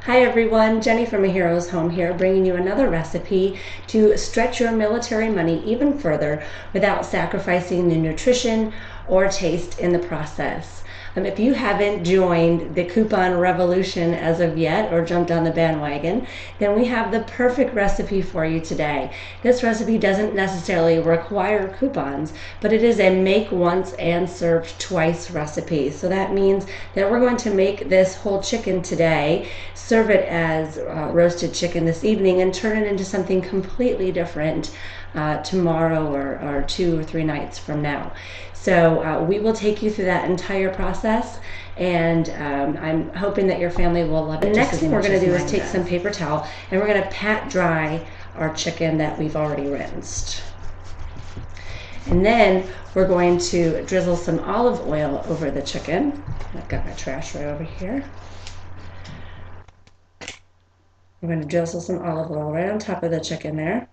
Hi everyone, Jenny from A Hero's Home here, bringing you another recipe to stretch your military money even further without sacrificing the nutrition or taste in the process. If you haven't joined the coupon revolution as of yet or jumped on the bandwagon, then we have the perfect recipe for you today. This recipe doesn't necessarily require coupons, but it is a make once and serve twice recipe. So that means that we're going to make this whole chicken today, serve it as roasted chicken this evening, and turn it into something completely different tomorrow or 2 or 3 nights from now. So we will take you through that entire process, and I'm hoping that your family will love it. The next thing we're going to do is take some paper towel and we're going to pat dry our chicken that we've already rinsed. And then we're going to drizzle some olive oil over the chicken. I've got my trash right over here. We're going to drizzle some olive oil right on top of the chicken there.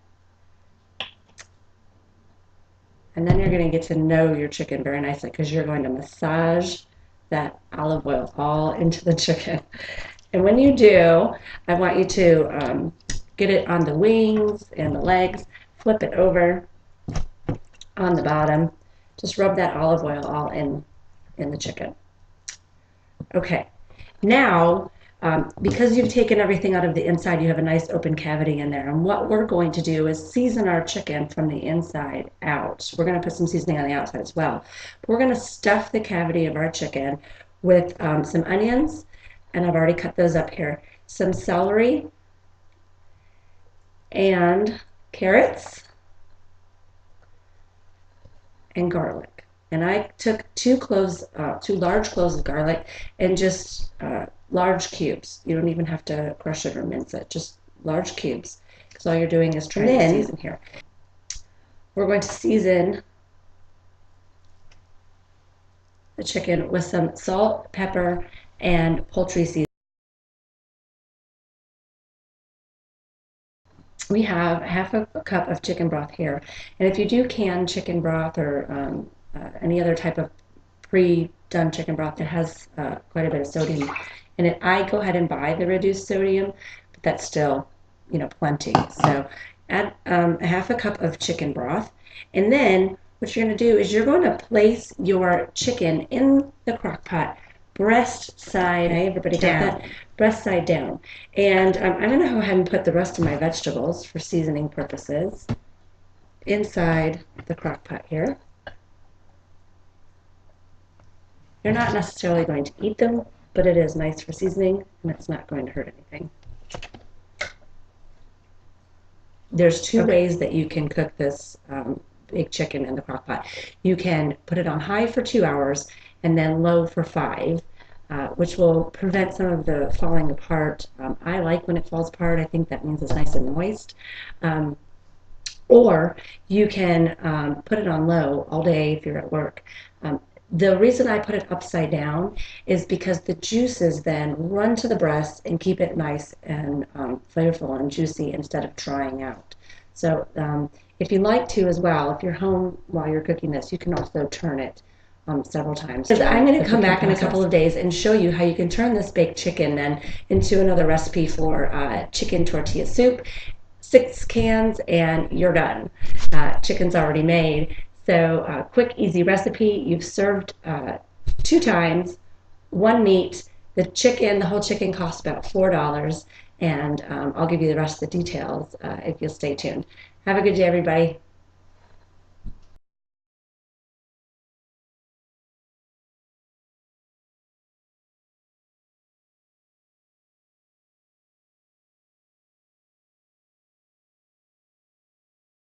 And then you're going to get to know your chicken very nicely because you're going to massage that olive oil all into the chicken. And when you do, I want you to get it on the wings and the legs, flip it over on the bottom. Just rub that olive oil all in the chicken. Okay, now because you've taken everything out of the inside, you have a nice open cavity in there. And what we're going to do is season our chicken from the inside out. We're going to put some seasoning on the outside as well. But we're going to stuff the cavity of our chicken with some onions, and I've already cut those up here, some celery and carrots and garlic. And I took two large cloves of garlic and just large cubes. You don't even have to crush it or mince it, just large cubes, because all you're doing is trying to season here. We're going to season the chicken with some salt, pepper, and poultry seasoning. We have half a cup of chicken broth here, and if you do canned chicken broth or any other type of pre-done chicken broth that has quite a bit of sodium in it, I go ahead and buy the reduced sodium, but that's still, plenty. So add a half a cup of chicken broth, and then what you're going to do is you're going to place your chicken in the crock pot, breast side. Hey, everybody got that? Breast side down. And I'm going to go ahead and put the rest of my vegetables for seasoning purposes inside the crock pot here. You're not necessarily going to eat them, but it is nice for seasoning, and it's not going to hurt anything. There's two ways that you can cook this big chicken in the crock pot. You can put it on high for 2 hours and then low for 5, which will prevent some of the falling apart. I like when it falls apart. I think that means it's nice and moist. Or you can put it on low all day if you're at work. The reason I put it upside down is because the juices then run to the breast and keep it nice and flavorful and juicy instead of drying out. So if you like to as well, if you're home while you're cooking this, you can also turn it several times. I'm going to come back in a couple of days and show you how you can turn this baked chicken then into another recipe for chicken tortilla soup. 6 cans and you're done. Chicken's already made. So quick, easy recipe. You've served 2 times, 1 meat. The whole chicken costs about $4, and I'll give you the rest of the details if you'll stay tuned. Have a good day, everybody.